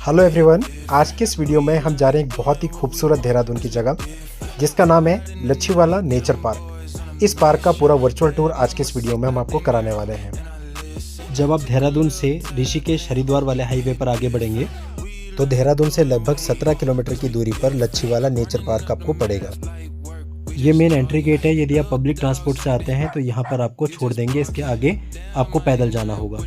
Hello everyone, आज के इस वीडियो में हम जा रहे हैं एक बहुत ही खूबसूरत देहरादून की जगह जिसका नाम है लच्छीवाला नेचर पार्क। इस पार्क का पूरा वर्चुअल टूर आज के इस वीडियो में हम आपको कराने वाले हैं। जब आप देहरादून से ऋषिकेश हरिद्वार वाले हाईवे पर आगे बढ़ेंगे तो देहरादून से लगभग 17 किलोमीटर की दूरी पर लच्छीवाला नेचर पार्क आपको पड़ेगा। ये मेन एंट्री गेट है। यदि आप पब्लिक ट्रांसपोर्ट से आते हैं तो यहाँ पर आपको छोड़ देंगे, इसके आगे आपको पैदल जाना होगा।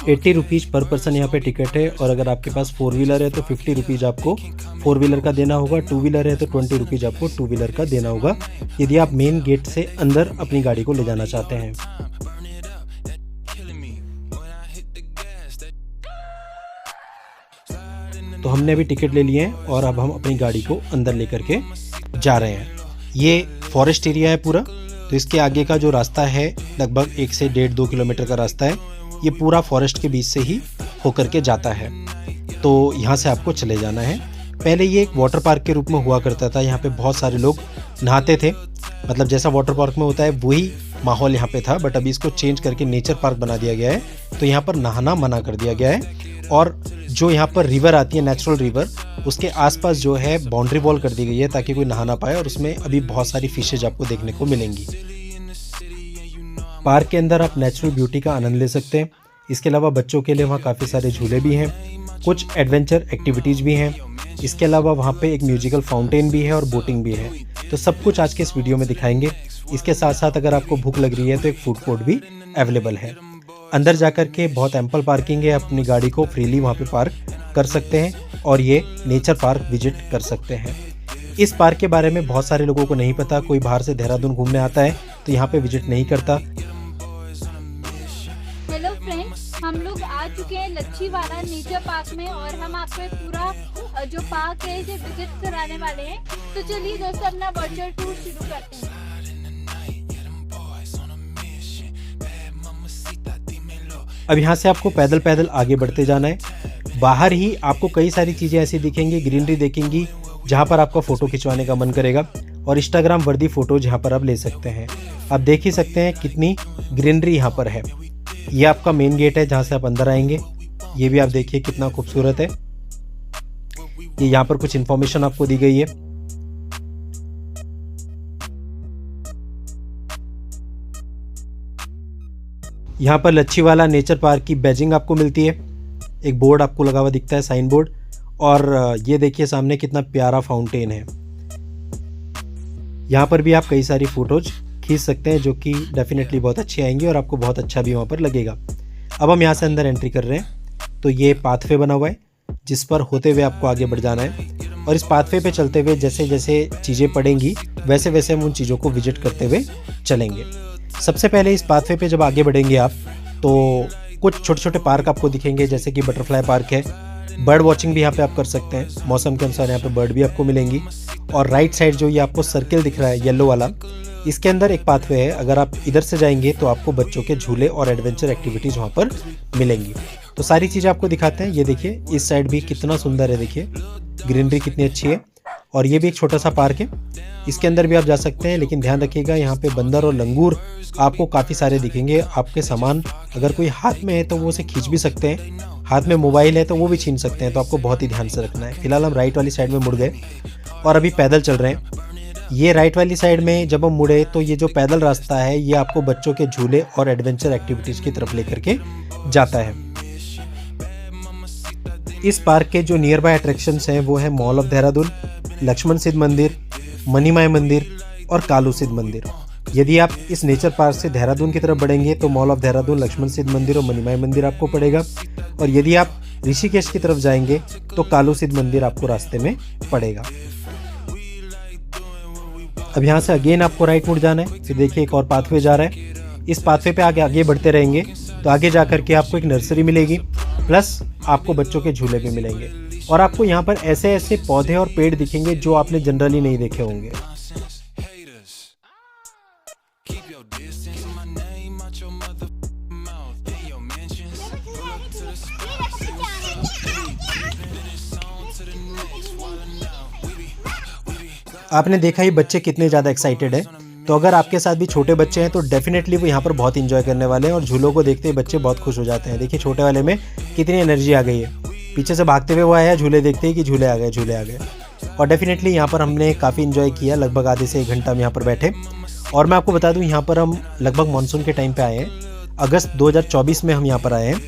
80 रुपीज़ पर पर्सन यहाँ पे टिकट है, और अगर आपके पास 4 व्हीलर है तो 50 रुपीज़ आपको 4 व्हीलर का देना होगा। 2 व्हीलर है तो 20 रुपीज़ आपको 2 व्हीलर का देना होगा, यदि आप मेन गेट से अंदर अपनी गाड़ी को ले जाना चाहते हैं। तो हमने अभी टिकट ले लिए हैं और अब हम अपनी गाड़ी को अंदर लेकर के जा रहे हैं। ये फॉरेस्ट एरिया है पूरा, तो इसके आगे का जो रास्ता है लगभग 1 से 1.5-2 किलोमीटर का रास्ता है। ये पूरा फॉरेस्ट के बीच से ही होकर के जाता है, तो यहाँ से आपको चले जाना है। पहले ये एक वाटर पार्क के रूप में हुआ करता था। यहाँ पे बहुत सारे लोग नहाते थे, मतलब जैसा वाटर पार्क में होता है वही माहौल यहाँ पे था, बट अभी इसको चेंज करके नेचर पार्क बना दिया गया है। तो यहाँ पर नहाना मना कर दिया गया है, और जो यहाँ पर रिवर आती है, नेचुरल रिवर, उसके आसपास जो है बाउंड्री वॉल कर दी गई है ताकि कोई नहा ना पाए, और उसमें अभी बहुत सारी फिशेज आपको देखने को मिलेंगी। पार्क के अंदर आप नेचुरल ब्यूटी का आनंद ले सकते हैं। इसके अलावा बच्चों के लिए वहाँ काफ़ी सारे झूले भी हैं, कुछ एडवेंचर एक्टिविटीज़ भी हैं। इसके अलावा वहाँ पे एक म्यूजिकल फाउंटेन भी है और बोटिंग भी है। तो सब कुछ आज के इस वीडियो में दिखाएंगे। इसके साथ साथ अगर आपको भूख लग रही है तो एक फूड कोर्ट भी अवेलेबल है। अंदर जाकर के बहुत एम्पल पार्किंग है, अपनी गाड़ी को फ्रीली वहाँ पे पार्क कर सकते हैं और ये नेचर पार्क विजिट कर सकते हैं। इस पार्क के बारे में बहुत सारे लोगों को नहीं पता। कोई बाहर से देहरादून घूमने आता है तो यहाँ पे विजिट नहीं करता। हेलो फ्रेंड्स, हम लोग आ चुके हैं लच्छीवाला नेचर पार्क में, और हम आपको पूरा जो पार्क है इसे विजिट कराने वाले हैं। तो चलिए दोस्तों, अपना वर्चुअल टूर शुरू करते हैं। अब यहाँ से आपको पैदल पैदल आगे बढ़ते जाना है। बाहर ही आपको कई सारी चीज़ें ऐसी दिखेंगी, ग्रीनरी देखेंगी, जहाँ पर आपका फ़ोटो खिंचवाने का मन करेगा, और इंस्टाग्राम वर्दी फ़ोटो जहाँ पर आप ले सकते हैं। आप देख ही सकते हैं कितनी ग्रीनरी यहाँ पर है। ये आपका मेन गेट है जहाँ से आप अंदर आएंगे। ये भी आप देखिए कितना खूबसूरत है। ये यहाँ पर कुछ इन्फॉर्मेशन आपको दी गई है। यहाँ पर लच्छीवाला नेचर पार्क की बैजिंग आपको मिलती है। एक बोर्ड आपको लगा हुआ दिखता है, साइन बोर्ड, और ये देखिए सामने कितना प्यारा फाउंटेन है। यहाँ पर भी आप कई सारी फोटोज खींच सकते हैं, जो कि डेफिनेटली बहुत अच्छी आएंगी और आपको बहुत अच्छा भी वहाँ पर लगेगा। अब हम यहाँ से अंदर एंट्री कर रहे हैं। तो ये पाथवे बना हुआ है जिस पर होते हुए आपको आगे बढ़ जाना है, और इस पाथवे पे चलते हुए जैसे जैसे चीज़ें पड़ेंगी वैसे वैसे हम उन चीज़ों को विजिट करते हुए चलेंगे। सबसे पहले इस पाथवे पे जब आगे बढ़ेंगे आप तो कुछ छोटे छोटे पार्क आपको दिखेंगे, जैसे कि बटरफ्लाई पार्क है। बर्ड वॉचिंग भी यहाँ पे आप कर सकते हैं, मौसम के अनुसार यहाँ पे बर्ड भी आपको मिलेंगी। और राइट साइड जो ये आपको सर्किल दिख रहा है येलो वाला, इसके अंदर एक पाथवे है। अगर आप इधर से जाएंगे तो आपको बच्चों के झूले और एडवेंचर एक्टिविटीज़ वहाँ पर मिलेंगी। तो सारी चीज़ें आपको दिखाते हैं। ये देखिए इस साइड भी कितना सुंदर है, देखिए ग्रीनरी कितनी अच्छी है। और ये भी एक छोटा सा पार्क है, इसके अंदर भी आप जा सकते हैं, लेकिन ध्यान रखिएगा यहाँ पे बंदर और लंगूर आपको काफ़ी सारे दिखेंगे। आपके सामान अगर कोई हाथ में है तो वो उसे खींच भी सकते हैं, हाथ में मोबाइल है तो वो भी छीन सकते हैं, तो आपको बहुत ही ध्यान से रखना है। फिलहाल हम राइट वाली साइड में मुड़ गए और अभी पैदल चल रहे हैं। ये राइट वाली साइड में जब हम मुड़े तो ये जो पैदल रास्ता है ये आपको बच्चों के झूले और एडवेंचर एक्टिविटीज़ की तरफ लेकर के जाता है। इस पार्क के जो नियर बाय अट्रैक्शंस हैं वो है मॉल ऑफ देहरादून, लक्ष्मण सिद्ध मंदिर, मनीमाय मंदिर और कालू सिद्ध मंदिर। यदि आप इस नेचर पार्क से देहरादून की तरफ बढ़ेंगे तो मॉल ऑफ देहरादून, लक्ष्मण सिद्ध मंदिर और मनीमाय मंदिर आपको पड़ेगा, और यदि आप ऋषिकेश की तरफ जाएंगे तो कालू सिद्ध मंदिर आपको रास्ते में पड़ेगा। अब यहाँ से अगेन आपको राइट मुड़ जाना है। फिर देखिए एक और पाथवे जा रहा है। इस पाथवे पे आगे बढ़ते रहेंगे तो आगे जा करके आपको एक नर्सरी मिलेगी, प्लस आपको बच्चों के झूले भी मिलेंगे, और आपको यहाँ पर ऐसे ऐसे पौधे और पेड़ दिखेंगे जो आपने जनरली नहीं देखे होंगे। आपने देखा ही बच्चे कितने ज़्यादा एक्साइटेड हैं। तो अगर आपके साथ भी छोटे बच्चे हैं तो डेफिनेटली वो यहाँ पर बहुत इंजॉय करने वाले हैं, और झूलों को देखते ही बच्चे बहुत खुश हो जाते हैं। देखिए छोटे वाले में कितनी एनर्जी आ गई है। पीछे से भागते हुए वो आया, झूले देखते ही कि झूले आ गए, झूले आ गए। और डेफिनेटली यहाँ पर हमने काफ़ी इन्जॉय किया, लगभग आधे से 1 घंटा हम यहाँ पर बैठे। और मैं आपको बता दूँ, यहाँ पर हम लगभग मानसून के टाइम पे आए हैं, अगस्त 2024 में हम यहाँ पर आए हैं।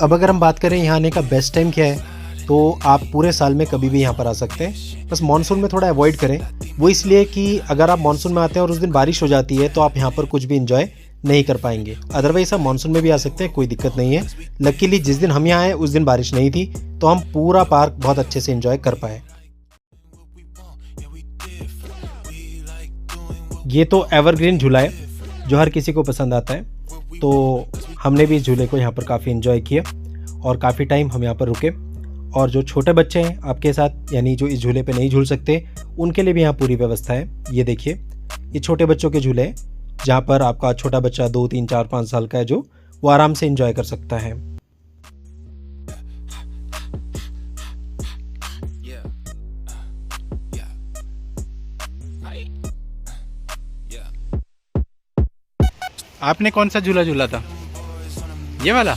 अब अगर हम बात करें यहाँ आने का बेस्ट टाइम क्या है, तो आप पूरे साल में कभी भी यहाँ पर आ सकते हैं, बस मानसून में थोड़ा अवॉइड करें। वो इसलिए कि अगर आप मानसून में आते हैं और उस दिन बारिश हो जाती है तो आप यहाँ पर कुछ भी इन्जॉय नहीं कर पाएंगे। अदरवाइज आप मानसून में भी आ सकते हैं, कोई दिक्कत नहीं है। लकीली जिस दिन हम यहाँ आए उस दिन बारिश नहीं थी, तो हम पूरा पार्क बहुत अच्छे से इन्जॉय कर पाए। ये तो एवरग्रीन झूला है जो हर किसी को पसंद आता है, तो हमने भी इस झूले को यहाँ पर काफ़ी इन्जॉय किया और काफ़ी टाइम हम यहाँ पर रुके। और जो छोटे बच्चे हैं आपके साथ, यानी जो इस झूले पे नहीं झूल सकते, उनके लिए भी यहाँ पूरी व्यवस्था है। ये देखिए, ये छोटे बच्चों के झूले हैं जहाँ पर आपका छोटा बच्चा 2, 3, 4, 5 साल का है जो वो आराम से एंजॉय कर सकता है। आपने कौन सा झूला झूला था? ये वाला?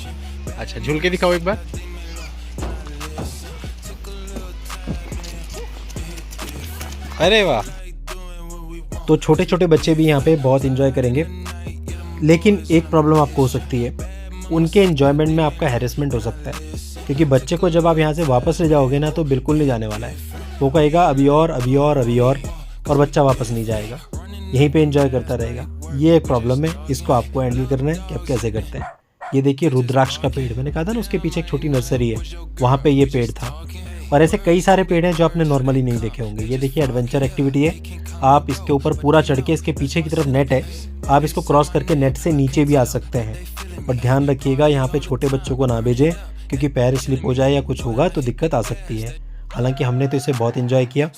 अच्छा, झूल के दिखाओ एक बार। अरे वाह! तो छोटे छोटे बच्चे भी यहाँ पे बहुत इन्जॉय करेंगे, लेकिन एक प्रॉब्लम आपको हो सकती है, उनके इन्जॉयमेंट में आपका हैरेसमेंट हो सकता है, क्योंकि बच्चे को जब आप यहाँ से वापस ले जाओगे ना तो बिल्कुल नहीं जाने वाला है। वो कहेगा अभी और अभी और अभी और बच्चा वापस नहीं जाएगा, यहीं पे एंजॉय करता रहेगा। ये एक प्रॉब्लम है, इसको आपको हैंडल करना है कि आप कैसे करते हैं। ये देखिए रुद्राक्ष का पेड़, मैंने कहा था ना उसके पीछे एक छोटी नर्सरी है, वहाँ पे ये पेड़ था। और ऐसे कई सारे पेड़ हैं जो आपने नॉर्मली नहीं देखे होंगे। ये देखिए एडवेंचर एक्टिविटी है, आप इसके ऊपर पूरा चढ़ के, इसके पीछे की तरफ नेट है, आप इसको क्रॉस करके नेट से नीचे भी आ सकते हैं। बट ध्यान रखिएगा यहाँ पे छोटे बच्चों को ना भेजें, क्योंकि पैर स्लिप हो जाए या कुछ होगा तो दिक्कत आ सकती है। हालांकि हमने तो इसे बहुत इन्जॉय किया।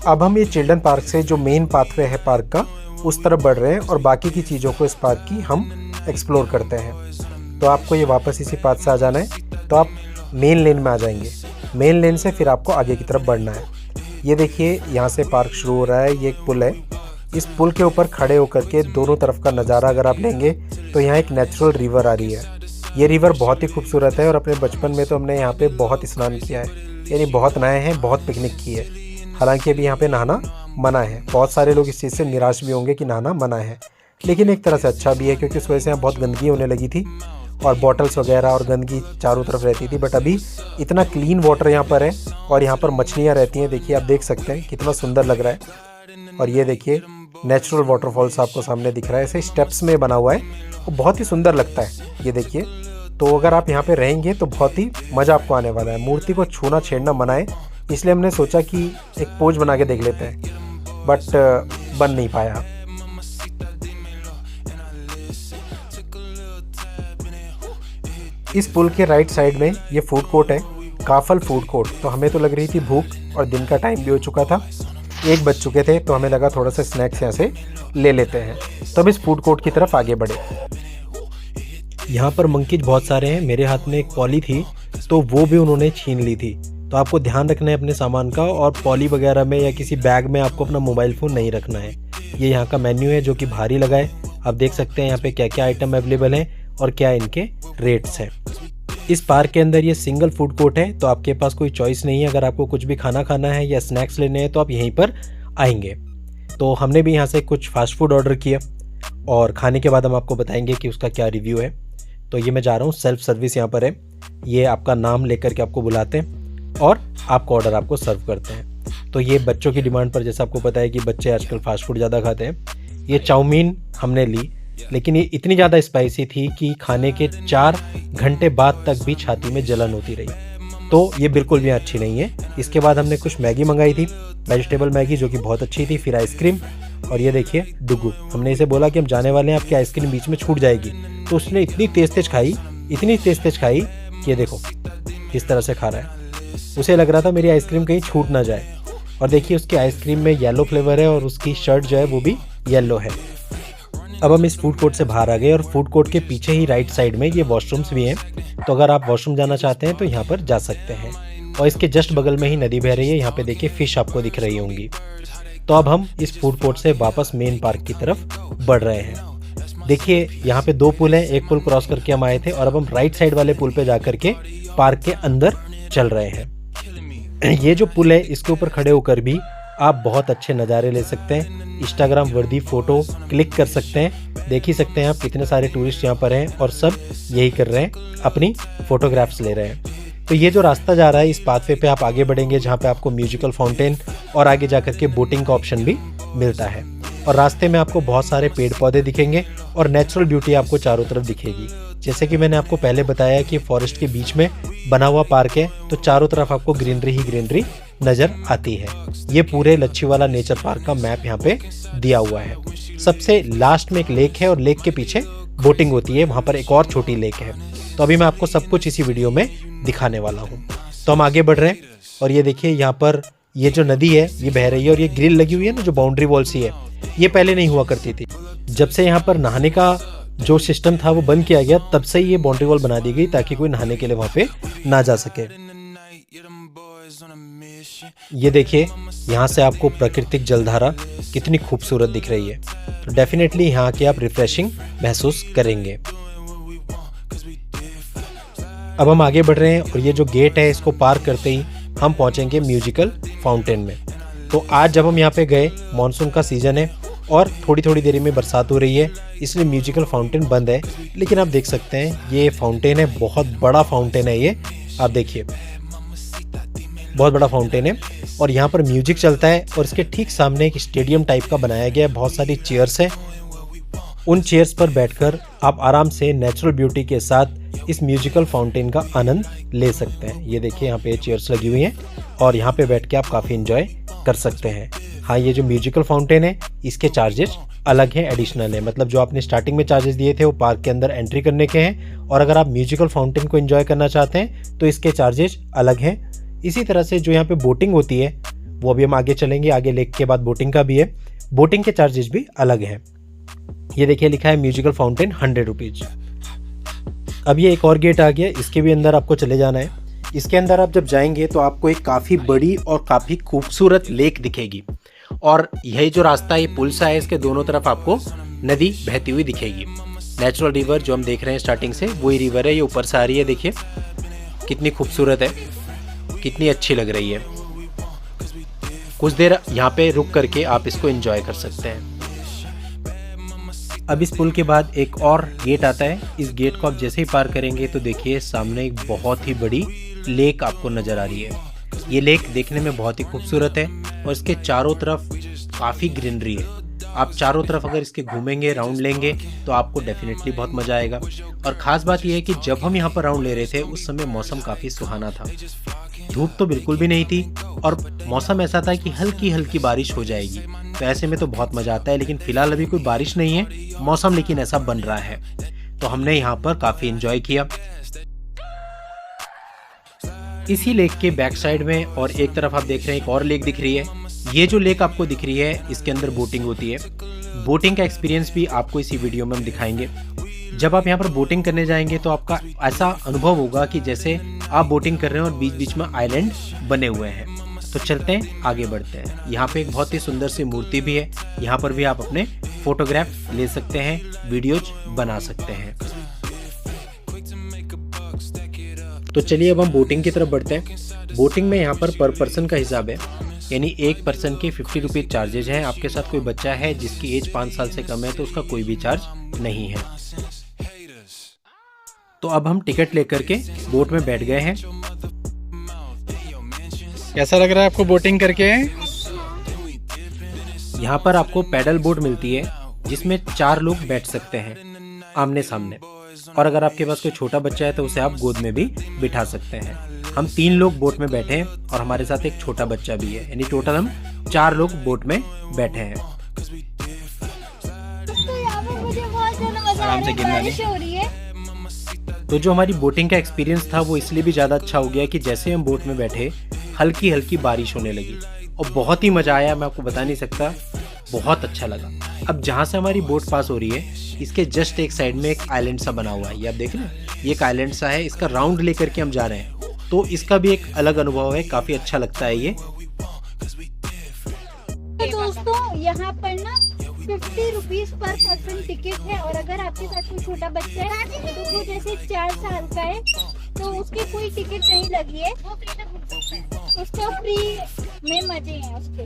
अब हम ये चिल्ड्रन पार्क से जो मेन पाथवे है पार्क का, उस तरफ बढ़ रहे हैं और बाकी की चीज़ों को इस पार्क की हम एक्सप्लोर करते हैं। तो आपको ये वापस इसी पाथ से आ जाना है, तो आप मेन लेन में आ जाएंगे। मेन लेन से फिर आपको आगे की तरफ बढ़ना है। ये देखिए यहाँ से पार्क शुरू हो रहा है, ये एक पुल है। इस पुल के ऊपर खड़े होकर के दोनों तरफ का नज़ारा अगर आप लेंगे तो यहाँ एक नेचुरल रिवर आ रही है। ये रिवर बहुत ही खूबसूरत है और अपने बचपन में तो हमने यहाँ पे बहुत स्नान किया है, यानी बहुत नहाए हैं, बहुत पिकनिक की है। हालांकि अभी यहाँ पे नहाना मना है। बहुत सारे लोग इस चीज़ से निराश भी होंगे कि नहाना मना है, लेकिन एक तरह से अच्छा भी है, क्योंकि उस वजह से यहाँ बहुत गंदगी होने लगी थी और बॉटल्स वगैरह और गंदगी चारों तरफ रहती थी। बट अभी इतना क्लीन वाटर यहाँ पर है और यहाँ पर मछलियाँ रहती हैं। देखिए, आप देख सकते हैं कितना सुंदर लग रहा है। और ये देखिए नेचुरल वाटरफॉल्स आपको सामने दिख रहा है, ऐसे स्टेप्स में बना हुआ है और बहुत ही सुंदर लगता है। ये देखिए, तो अगर आप यहाँ पे रहेंगे तो बहुत ही मज़ा आपको आने वाला है। मूर्ति को छूना छेड़ना मना है, इसलिए हमने सोचा कि एक पोज बना के देख लेते हैं, बट बन नहीं पाया। इस पुल के राइट साइड में ये फूड कोर्ट है, काफल फूड कोर्ट। तो हमें तो लग रही थी भूख और दिन का टाइम भी हो चुका था, 1 बज चुके थे, तो हमें लगा थोड़ा सा स्नैक्स यहाँ से ले लेते हैं। तो अब इस फूड कोर्ट की तरफ आगे बढ़े। यहाँ पर मंकीज बहुत सारे हैं। मेरे हाथ में एक पॉली थी तो वो भी उन्होंने छीन ली थी। तो आपको ध्यान रखना है अपने सामान का, और पॉली वगैरह में या किसी बैग में आपको अपना मोबाइल फ़ोन नहीं रखना है। ये यहाँ का मेन्यू है जो कि भारी लगा है। आप देख सकते हैं यहाँ पे क्या क्या आइटम अवेलेबल हैं और क्या इनके रेट्स हैं। इस पार्क के अंदर ये सिंगल फूड कोर्ट है, तो आपके पास कोई चॉइस नहीं है। अगर आपको कुछ भी खाना खाना है या स्नैक्स लेने हैं तो आप यहीं पर आएंगे। तो हमने भी यहाँ से कुछ फास्ट फूड ऑर्डर किया और खाने के बाद हम आपको बताएंगे कि उसका क्या रिव्यू है। तो ये मैं जा रहा हूँ, सेल्फ सर्विस यहाँ पर है। ये आपका नाम लेकर के आपको बुलाते हैं और आपको ऑर्डर आपको सर्व करते हैं। तो ये बच्चों की डिमांड पर, जैसा आपको पता है कि बच्चे आजकल फास्ट फूड ज़्यादा खाते हैं, ये चाउमीन हमने ली, लेकिन ये इतनी ज़्यादा स्पाइसी थी कि खाने के 4 घंटे बाद तक भी छाती में जलन होती रही। तो ये बिल्कुल भी अच्छी नहीं है। इसके बाद हमने कुछ मैगी मंगाई थी, वेजिटेबल मैगी, जो कि बहुत अच्छी थी। फिर आइसक्रीम, और ये देखिए डुगू। हमने इसे बोला कि हम जाने वाले हैं, आपकी आइसक्रीम बीच में छूट जाएगी, तो उसने इतनी तेज खाई, इतनी तेज खाई कि ये देखो किस तरह से खा रहा है। उसे लग रहा था मेरी आइसक्रीम कहीं छूट ना जाए। और देखिए उसकी आइसक्रीम में येलो फ्लेवर है और उसकी शर्ट जो है वो भी येलो है। अब हम इस फूड कोर्ट से बाहर आ गए और फूड कोर्ट के पीछे ही राइट साइड में ये वॉशरूम्स भी हैं। तो अगर आप वॉशरूम जाना चाहते हैं तो यहाँ पर जा सकते हैं। और इसके जस्ट बगल में ही नदी बह रही है। यहाँ पे देखिए फिश आपको दिख रही होंगी। तो अब हम इस फूड कोर्ट से वापस मेन पार्क की तरफ बढ़ रहे हैं। देखिए यहाँ पे 2 पुल हैं, एक पुल क्रॉस करके हम आए थे और अब हम राइट साइड वाले पुल पे जा करके पार्क के अंदर चल रहे हैं। ये जो पुल है इसके ऊपर खड़े होकर भी आप बहुत अच्छे नज़ारे ले सकते हैं, इंस्टाग्राम वर्दी फ़ोटो क्लिक कर सकते हैं। देख ही सकते हैं आप कितने सारे टूरिस्ट यहाँ पर हैं और सब यही कर रहे हैं, अपनी फ़ोटोग्राफ्स ले रहे हैं। तो ये जो रास्ता जा रहा है इस पाथवे पे आप आगे बढ़ेंगे जहाँ पे आपको म्यूजिकल फाउंटेन और आगे जा कर के बोटिंग का ऑप्शन भी मिलता है। और रास्ते में आपको बहुत सारे पेड़ पौधे दिखेंगे और नेचुरल ब्यूटी आपको चारों तरफ दिखेगी। जैसे कि मैंने आपको पहले बताया कि फॉरेस्ट के बीच में बना हुआ पार्क है, तो चारों तरफ आपको ग्रीनरी ही ग्रीनरी नज़र आती है। ये पूरे लच्छीवाला नेचर पार्क का मैप यहाँ पे दिया हुआ है। सबसे लास्ट में एक लेक है और लेक के पीछे बोटिंग होती है, वहाँ पर एक और छोटी लेक है। तो अभी मैं आपको सब कुछ इसी वीडियो में दिखाने वाला हूँ। तो हम आगे बढ़ रहे हैं और ये देखिए यहाँ पर ये जो नदी है ये बह रही है और ये ग्रिल लगी हुई है ना, जो बाउंड्री वॉल सी है, ये पहले नहीं हुआ करती थी। जब से यहाँ पर नहाने का जो सिस्टम था वो बंद किया गया, तब से ये बाउंड्री वॉल बना दी गई ताकि कोई नहाने के लिए वहाँ पे ना जा सके। ये देखिए यहाँ से आपको प्राकृतिक जलधारा कितनी खूबसूरत दिख रही है। तो डेफिनेटली यहाँ के आप रिफ्रेशिंग महसूस करेंगे। अब हम आगे बढ़ रहे हैं और ये जो गेट है इसको पार करते ही हम पहुंचेंगे म्यूजिकल फाउंटेन में। तो आज जब हम यहाँ पे गए मॉनसून का सीजन है और थोड़ी थोड़ी देरी में बरसात हो रही है, इसलिए म्यूजिकल फाउंटेन बंद है। लेकिन आप देख सकते हैं ये फाउंटेन है, बहुत बड़ा फाउंटेन है ये, आप देखिए बहुत बड़ा फाउंटेन है और यहाँ पर म्यूजिक चलता है। और इसके ठीक सामने एक स्टेडियम टाइप का बनाया गया है, बहुत सारी चेयर्स हैं। उन चेयर्स पर बैठकर आप आराम से नेचुरल ब्यूटी के साथ इस म्यूजिकल फाउंटेन का आनंद ले सकते हैं। ये देखिए यहाँ पे चेयर्स लगी हुई हैं और यहाँ पे बैठ के आप काफ़ी एंजॉय कर सकते हैं। हाँ, ये जो म्यूजिकल फाउंटेन है इसके चार्जेस अलग हैं, एडिशनल है। मतलब जो आपने स्टार्टिंग में चार्जेस दिए थे वो पार्क के अंदर एंट्री करने के हैं, और अगर आप म्यूजिकल फाउंटेन को एंजॉय करना चाहते हैं तो इसके चार्जेस अलग हैं। इसी तरह से जो यहाँ पे बोटिंग होती है वो अभी हम आगे चलेंगे, आगे लेक के बाद बोटिंग का भी है, बोटिंग के चार्जेस भी अलग हैं। ये देखिए लिखा है म्यूजिकल फाउंटेन 100 रुपीज़। अब ये एक और गेट आ गया, इसके भी अंदर आपको चले जाना है। इसके अंदर आप जब जाएंगे तो आपको एक काफ़ी बड़ी और काफ़ी खूबसूरत लेक दिखेगी और यही जो रास्ता ये पुल सा है इसके दोनों तरफ आपको नदी बहती हुई दिखेगी। नेचुरल रिवर जो हम देख रहे हैं स्टार्टिंग से वही रिवर है, ये ऊपर से आ रही है। देखिए कितनी खूबसूरत है, कितनी अच्छी लग रही है। कुछ देर यहाँ पे रुक करके आप इसको एंजॉय कर सकते हैं। अब इस पुल के बाद एक और गेट आता है। इस गेट को आप जैसे ही पार करेंगे तो देखिए सामने एक बहुत ही बड़ी लेक आपको नज़र आ रही है। ये लेक देखने में बहुत ही खूबसूरत है और इसके चारों तरफ काफ़ी ग्रीनरी है। आप चारों तरफ अगर इसके घूमेंगे, राउंड लेंगे तो आपको डेफिनेटली बहुत मज़ा आएगा। और ख़ास बात यह है कि जब हम यहाँ पर राउंड ले रहे थे उस समय मौसम काफ़ी सुहाना था, धूप तो बिल्कुल भी नहीं थी और मौसम ऐसा था कि हल्की हल्की बारिश हो जाएगी। तो ऐसे में तो बहुत मज़ा आता है। लेकिन फ़िलहाल अभी कोई बारिश नहीं है, मौसम लेकिन ऐसा बन रहा है, तो हमने यहाँ पर काफ़ी एंजॉय किया। इसी लेक के बैक साइड में और एक तरफ आप देख रहे हैं एक और लेक दिख रही है। ये जो लेक आपको दिख रही है इसके अंदर बोटिंग होती है। बोटिंग का एक्सपीरियंस भी आपको इसी वीडियो में हम दिखाएंगे। जब आप यहाँ पर बोटिंग करने जाएंगे तो आपका ऐसा अनुभव होगा कि जैसे आप बोटिंग कर रहे हैं और बीच बीच में आइलैंड बने हुए हैं। तो चलते हैं, आगे बढ़ते हैं। यहाँ पे एक बहुत ही सुंदर सी मूर्ति भी है, यहाँ पर भी आप अपने फोटोग्राफ ले सकते हैं, वीडियोज बना सकते हैं। तो चलिए अब हम बोटिंग की तरफ बढ़ते हैं। बोटिंग में यहाँ पर पर्सन का हिसाब है, यानी एक पर्सन के 50 रुपीज़ चार्जेज हैं। आपके साथ कोई बच्चा है जिसकी एज 5 साल से कम है तो उसका कोई भी चार्ज नहीं है। तो अब हम टिकट लेकर के बोट में बैठ गए हैं। कैसा लग रहा है आपको बोटिंग करके? यहाँ पर आपको पैडल बोट मिलती है जिसमें 4 लोग बैठ सकते हैं आमने सामने, और अगर आपके पास कोई छोटा बच्चा है तो उसे आप गोद में भी बिठा सकते हैं। हम 3 लोग बोट में बैठे हैं और हमारे साथ एक छोटा बच्चा भी है, यानी टोटल हम 4 लोग बोट में बैठे हैं। आराम से गिरना नहीं। तो जो हमारी बोटिंग का एक्सपीरियंस था वो इसलिए भी ज़्यादा अच्छा हो गया कि जैसे हम बोट में बैठे हल्की हल्की बारिश होने लगी और बहुत ही मज़ा आया, मैं आपको बता नहीं सकता, बहुत अच्छा लगा। अब जहाँ से हमारी बोट पास हो रही है इसके जस्ट एक साइड में एक आइलैंड सा बना हुआ है, ये आप देख रहे हैं, ये एक आइलैंड सा है। इसका राउंड लेकर के हम जा रहे हैं तो इसका भी एक अलग अनुभव है, काफ़ी अच्छा लगता है ये। तो दोस्तों यहाँ पर ना 50 रुपीज पर पर्सन टिकट है, और अगर आपके साथ कोई छोटा बच्चा है तो वो जैसे 4 साल का है तो उसके कोई टिकट नहीं लगी है, उसका फ्री में मजे हैं उसके।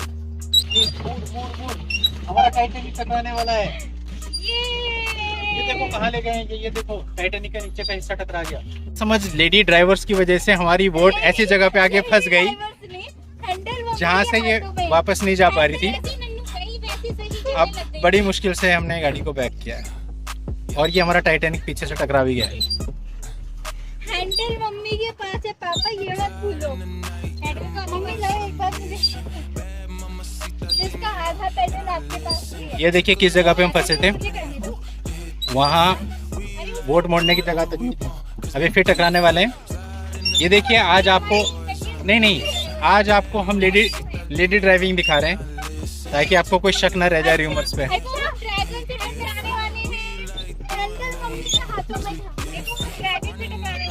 हमारा टाइटैनिक टकराने वाला है। ये देखो कहाँ ले गए ये देखो टाइटैनिक का नीचे का हिस्सा टकरा गया। समझ लेडी ड्राइवर्स की वजह से हमारी बोट ऐसी जगह पे आके फंस गई जहाँ से ये वापस नहीं जा पा रही थी। अब बड़ी मुश्किल से हमने गाड़ी को बैक किया है और ये हमारा टाइटैनिक पीछे से टकरा भी गया है। हैंडल मम्मी के पास है, पापा ये मत भूलो। मम्मी लाओ एक बार मुझे, जिसका आधा पैडल आपके पास भी है। ये देखिए किस जगह पे हम फंसे थे, वहाँ बोट मोड़ने की जगह तक नहीं थी। अभी फिर टकराने वाले हैं। ये देखिए आज आपको नहीं आज आपको हम लेडी ड्राइविंग दिखा रहे हैं ताकि आपको कोई शक न रह जाए रूमर्स पे।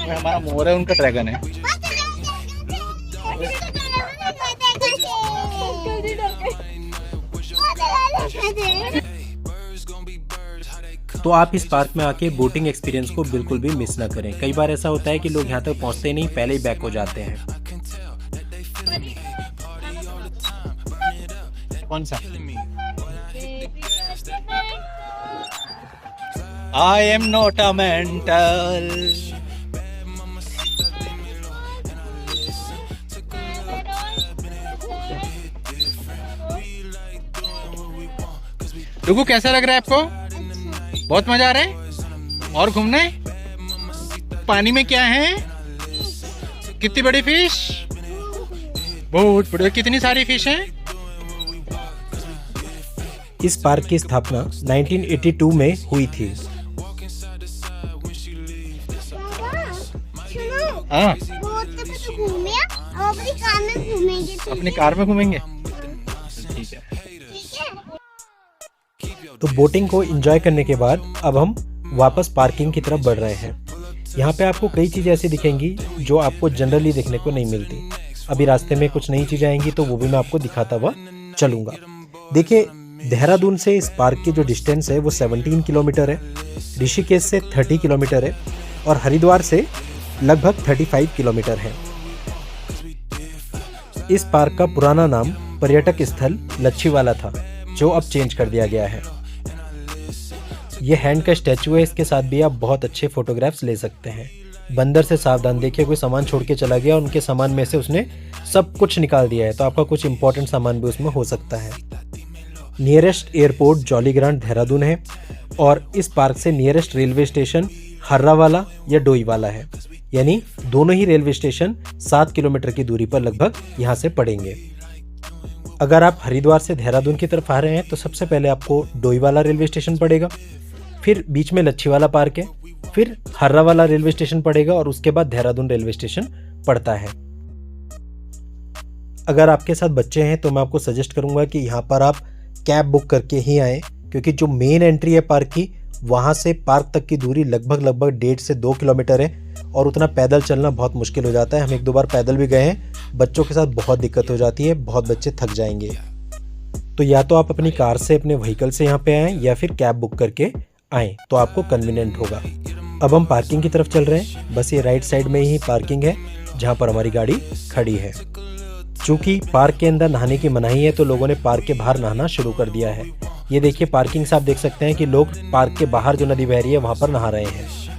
हमारा मोर है, उनका ड्रैगन है। तो आप इस पार्क में आके बोटिंग एक्सपीरियंस को बिल्कुल भी मिस ना करें। कई बार ऐसा होता है कि लोग यहाँ तक पहुँचते नहीं, पहले ही बैक हो जाते हैं। कौन सा? I am not a mental. डुगू कैसा लग रहा है आपको? बहुत मजा आ रहा है? और घूमना है? पानी में क्या है? कितनी बड़ी फिश? बहुत बड़ी। कितनी सारी फिश हैं? इस पार्क की स्थापना 1982 में हुई थी। हाँ, अपनी कार में घूमेंगे। ठीक है। तो बोटिंग को एंजॉय करने के बाद अब हम वापस पार्किंग की तरफ बढ़ रहे हैं। यहाँ पे आपको कई चीज़ें ऐसी दिखेंगी जो आपको जनरली देखने को नहीं मिलती। अभी रास्ते में कुछ नई चीज़ें आएंगी तो वो भी मैं आपको दिखाता हुआ चलूँगा। देखिए, देहरादून से इस पार्क की जो डिस्टेंस है वो 17 किलोमीटर है, ऋषिकेश से 30 किलोमीटर है और हरिद्वार से लगभग 35 किलोमीटर है। इस पार्क का पुराना नाम पर्यटक स्थल लच्छीवाला था, जो अब चेंज कर दिया गया है। ये हैंड का स्टैचू है, इसके साथ भी आप बहुत अच्छे फोटोग्राफ्स ले सकते हैं। बंदर से सावधान, देखिए कोई सामान छोड़ के चला गया, उनके सामान में से उसने सब कुछ निकाल दिया है, तो आपका कुछ इंपॉर्टेंट सामान भी उसमें हो सकता है। नियरेस्ट एयरपोर्ट जॉलीग्रांट देहरादून है और इस पार्क से नियरेस्ट रेलवे स्टेशन हर्रावाला या डोईवाला है, यानी दोनों ही रेलवे स्टेशन 7 किलोमीटर की दूरी पर लगभग यहाँ से पड़ेंगे। अगर आप हरिद्वार से देहरादून की तरफ आ रहे हैं तो सबसे पहले आपको डोईवाला रेलवे स्टेशन पड़ेगा, फिर बीच में लच्छीवाला पार्क है, फिर हर्रावाला रेलवे स्टेशन पड़ेगा और उसके बाद देहरादून रेलवे स्टेशन पड़ता है। अगर आपके साथ बच्चे हैं तो मैं आपको सजेस्ट करूंगा कि यहाँ पर आप कैब बुक करके ही आएँ, क्योंकि जो मेन एंट्री है पार्क की, वहाँ से पार्क तक की दूरी लगभग 1.5 से 2 किलोमीटर है और उतना पैदल चलना बहुत मुश्किल हो जाता है। हम 1-2 बार पैदल भी गए हैं, बच्चों के साथ बहुत दिक्कत हो जाती है, बहुत बच्चे थक जाएंगे। तो या तो आप अपनी कार से, अपने व्हीकल से यहाँ पे आएँ या फिर कैब बुक करके आएँ, तो आपको कन्वीनियंट होगा। अब हम पार्किंग की तरफ चल रहे हैं। बस ये राइट साइड में ही पार्किंग है जहाँ पर हमारी गाड़ी खड़ी है। चूँकि पार्क के अंदर नहाने की मनाही है तो लोगों ने पार्क के बाहर नहाना शुरू कर दिया है। ये देखिए पार्किंग से आप देख सकते हैं कि लोग पार्क के बाहर जो नदी बह रही है वहाँ पर नहा रहे हैं।